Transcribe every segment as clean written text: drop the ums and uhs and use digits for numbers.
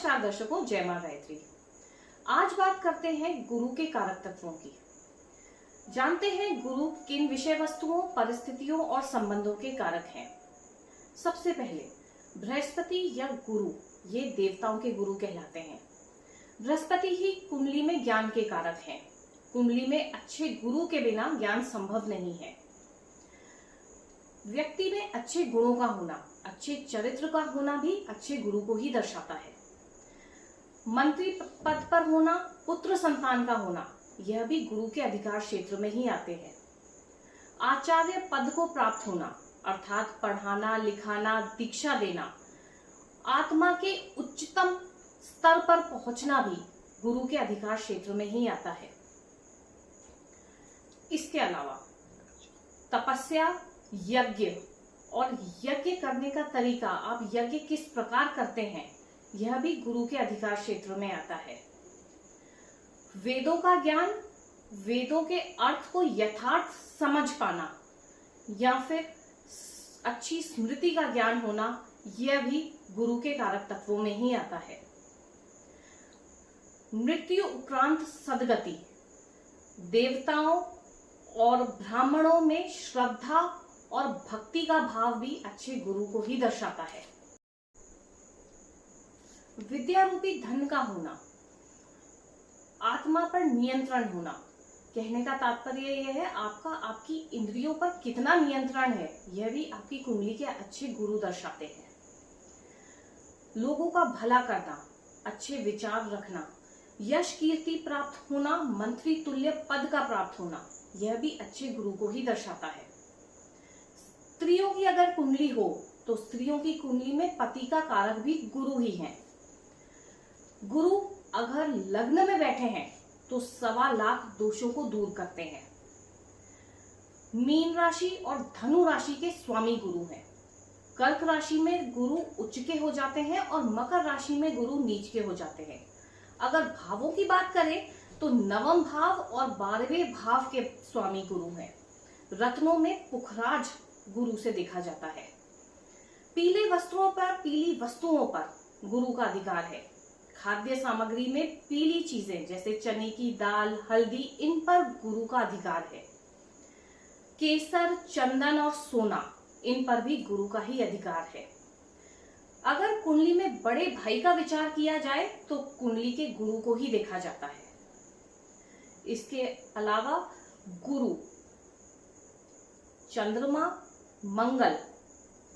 नमस्कार दर्शकों, जय मां गायत्री। आज बात करते हैं गुरु के कारक तत्वों की। जानते हैं गुरु किन विषय वस्तुओं, परिस्थितियों और संबंधों के कारक हैं। सबसे पहले बृहस्पति या गुरु, ये देवताओं के गुरु कहलाते हैं। बृहस्पति ही कुंडली में ज्ञान के कारक हैं। कुंडली में अच्छे गुरु के बिना ज्ञान संभव नहीं है। व्यक्ति में अच्छे गुणों का होना, अच्छे चरित्र का होना भी अच्छे गुरु को ही दर्शाता है। मंत्री पद पर होना, पुत्र संतान का होना, यह भी गुरु के अधिकार क्षेत्र में ही आते हैं। आचार्य पद को प्राप्त होना अर्थात पढ़ाना, लिखाना, दीक्षा देना, आत्मा के उच्चतम स्तर पर पहुंचना भी गुरु के अधिकार क्षेत्र में ही आता है। इसके अलावा तपस्या, यज्ञ और यज्ञ करने का तरीका, आप यज्ञ किस प्रकार करते हैं, यह भी गुरु के अधिकार क्षेत्र में आता है। वेदों का ज्ञान, वेदों के अर्थ को यथार्थ समझ पाना या फिर अच्छी स्मृति का ज्ञान होना, यह भी गुरु के कारक तत्वों में ही आता है। मृत्यु उपरांत सद्गति, देवताओं और ब्राह्मणों में श्रद्धा और भक्ति का भाव भी अच्छे गुरु को ही दर्शाता है। विद्या रूपी धन का होना, आत्मा पर नियंत्रण होना, कहने का तात्पर्य यह है आपकी इंद्रियों पर कितना नियंत्रण है, यह भी आपकी कुंडली के अच्छे गुरु दर्शाते हैं। लोगों का भला करना, अच्छे विचार रखना, यश कीर्ति प्राप्त होना, मंत्री तुल्य पद का प्राप्त होना, यह भी अच्छे गुरु को ही दर्शाता है। स्त्रियों की अगर कुंडली हो तो स्त्रियों की कुंडली में पति का कारक भी गुरु ही है। गुरु अगर लग्न में बैठे हैं तो 1.25 लाख दोषों को दूर करते हैं। मीन राशि और धनु राशि के स्वामी गुरु हैं। कर्क राशि में गुरु उच्च के हो जाते हैं और मकर राशि में गुरु नीच के हो जाते हैं। अगर भावों की बात करें तो 9वें भाव और 12वें भाव के स्वामी गुरु हैं। रत्नों में पुखराज गुरु से देखा जाता है। पीले वस्त्रों पर, पीली वस्तुओं पर गुरु का अधिकार है। खाद्य सामग्री में पीली चीजें जैसे चने की दाल, हल्दी, इन पर गुरु का अधिकार है। केसर, चंदन और सोना, इन पर भी गुरु का ही अधिकार है। अगर कुंडली में बड़े भाई का विचार किया जाए तो कुंडली के गुरु को ही देखा जाता है। इसके अलावा गुरु चंद्रमा, मंगल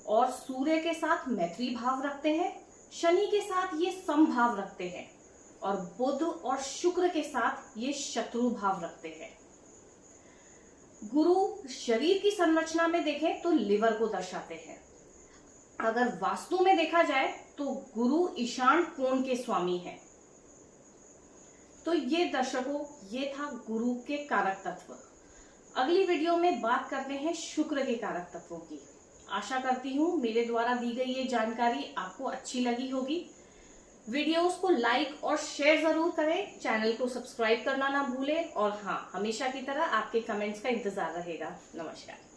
और सूर्य के साथ मैत्री भाव रखते हैं। शनि के साथ ये समभाव रखते हैं और बुध और शुक्र के साथ ये शत्रु भाव रखते हैं। गुरु शरीर की संरचना में देखें तो लिवर को दर्शाते हैं। अगर वास्तु में देखा जाए तो गुरु ईशान कोण के स्वामी हैं। तो ये दर्शकों, ये था गुरु के कारक तत्व। अगली वीडियो में बात करते हैं शुक्र के कारक तत्वों की। आशा करती हूँ मेरे द्वारा दी गई ये जानकारी आपको अच्छी लगी होगी। वीडियोस को लाइक और शेयर जरूर करें, चैनल को सब्सक्राइब करना ना भूलें और हाँ, हमेशा की तरह आपके कमेंट्स का इंतजार रहेगा। नमस्कार।